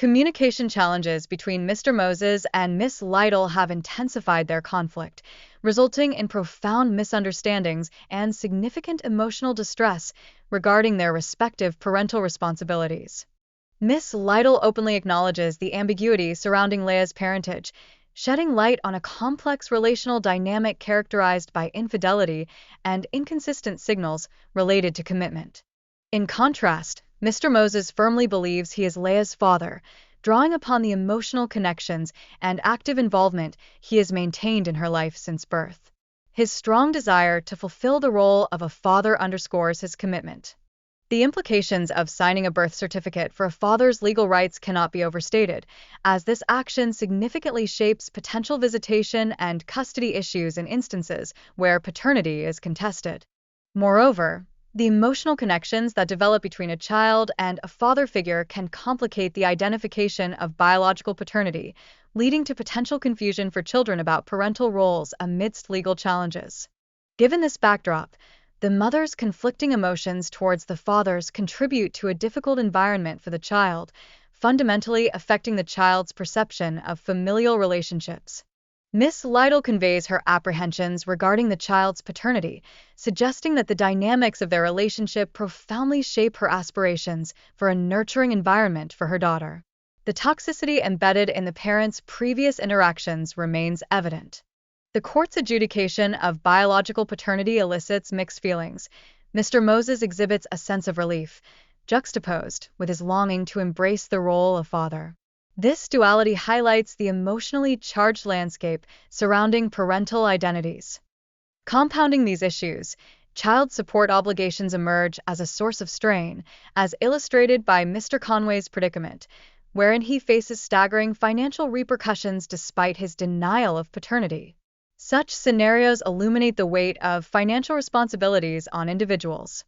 Communication challenges between Mr. Moses and Miss Lidle have intensified their conflict, resulting in profound misunderstandings and significant emotional distress regarding their respective parental responsibilities. Miss Lidle openly acknowledges the ambiguity surrounding Laya's parentage, shedding light on a complex relational dynamic characterized by infidelity and inconsistent signals related to commitment. In contrast, Mr. Moses firmly believes he is Laya's father, drawing upon the emotional connections and active involvement he has maintained in her life since birth. His strong desire to fulfill the role of a father underscores his commitment. The implications of signing a birth certificate for a father's legal rights cannot be overstated, as this action significantly shapes potential visitation and custody issues in instances where paternity is contested. Moreover, the emotional connections that develop between a child and a father figure can complicate the identification of biological paternity, leading to potential confusion for children about parental roles amidst legal challenges. Given this backdrop, the mother's conflicting emotions towards the fathers contribute to a difficult environment for the child, fundamentally affecting the child's perception of familial relationships. Miss Lidle conveys her apprehensions regarding the child's paternity, suggesting that the dynamics of their relationship profoundly shape her aspirations for a nurturing environment for her daughter. The toxicity embedded in the parents' previous interactions remains evident. The court's adjudication of biological paternity elicits mixed feelings. Mr. Moses exhibits a sense of relief, juxtaposed with his longing to embrace the role of father. This duality highlights the emotionally charged landscape surrounding parental identities. Compounding these issues, child support obligations emerge as a source of strain, as illustrated by Mr. Conway's predicament, wherein he faces staggering financial repercussions despite his denial of paternity. Such scenarios illuminate the weight of financial responsibilities on individuals.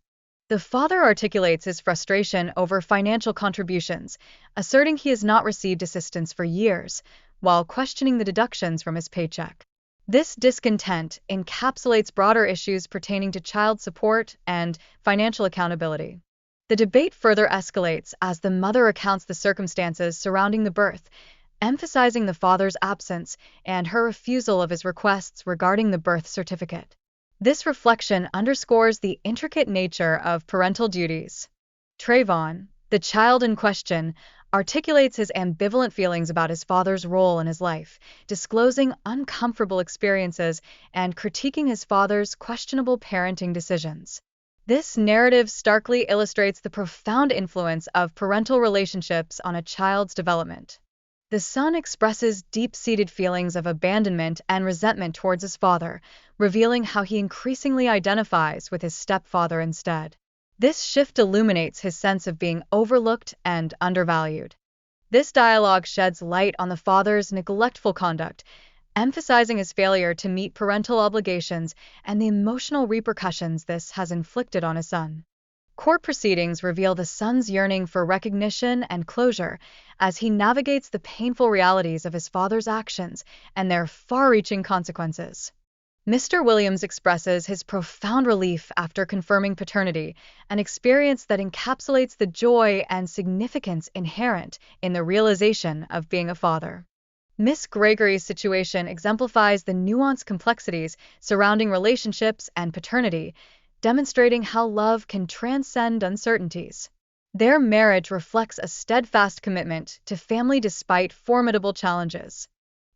The father articulates his frustration over financial contributions, asserting he has not received assistance for years, while questioning the deductions from his paycheck. This discontent encapsulates broader issues pertaining to child support and financial accountability. The debate further escalates as the mother recounts the circumstances surrounding the birth, emphasizing the father's absence and her refusal of his requests regarding the birth certificate. This reflection underscores the intricate nature of parental duties. Trayvon, the child in question, articulates his ambivalent feelings about his father's role in his life, disclosing uncomfortable experiences and critiquing his father's questionable parenting decisions. This narrative starkly illustrates the profound influence of parental relationships on a child's development. The son expresses deep-seated feelings of abandonment and resentment towards his father, revealing how he increasingly identifies with his stepfather instead. This shift illuminates his sense of being overlooked and undervalued. This dialogue sheds light on the father's neglectful conduct, emphasizing his failure to meet parental obligations and the emotional repercussions this has inflicted on his son. Court proceedings reveal the son's yearning for recognition and closure as he navigates the painful realities of his father's actions and their far-reaching consequences. Mr. Williams expresses his profound relief after confirming paternity, an experience that encapsulates the joy and significance inherent in the realization of being a father. Miss Gregory's situation exemplifies the nuanced complexities surrounding relationships and paternity, demonstrating how love can transcend uncertainties. Their marriage reflects a steadfast commitment to family despite formidable challenges.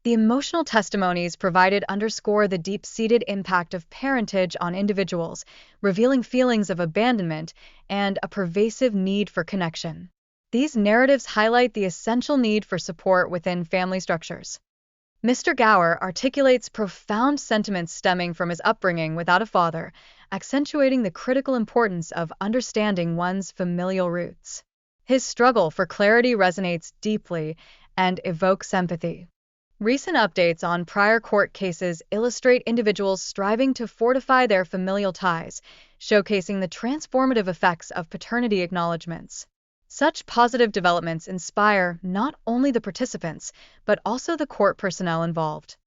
The emotional testimonies provided underscore the deep-seated impact of parentage on individuals, revealing feelings of abandonment and a pervasive need for connection. These narratives highlight the essential need for support within family structures. Mr. Gower articulates profound sentiments stemming from his upbringing without a father, accentuating the critical importance of understanding one's familial roots. His struggle for clarity resonates deeply and evokes empathy. Recent updates on prior court cases illustrate individuals striving to fortify their familial ties, showcasing the transformative effects of paternity acknowledgments. Such positive developments inspire not only the participants, but also the court personnel involved.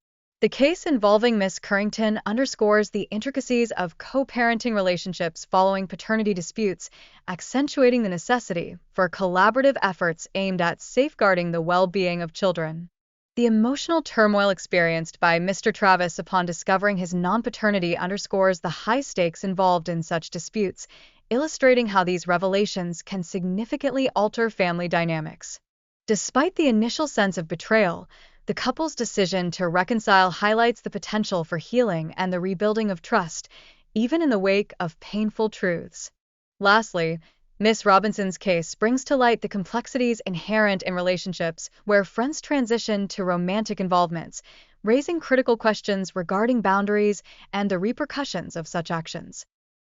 The case involving Miss Currington underscores the intricacies of co-parenting relationships following paternity disputes, accentuating the necessity for collaborative efforts aimed at safeguarding the well-being of children. The emotional turmoil experienced by Mr. Travis upon discovering his non-paternity underscores the high stakes involved in such disputes, illustrating how these revelations can significantly alter family dynamics. Despite the initial sense of betrayal, the couple's decision to reconcile highlights the potential for healing and the rebuilding of trust, even in the wake of painful truths. Lastly, Miss Robinson's case brings to light the complexities inherent in relationships where friends transition to romantic involvements, raising critical questions regarding boundaries and the repercussions of such actions.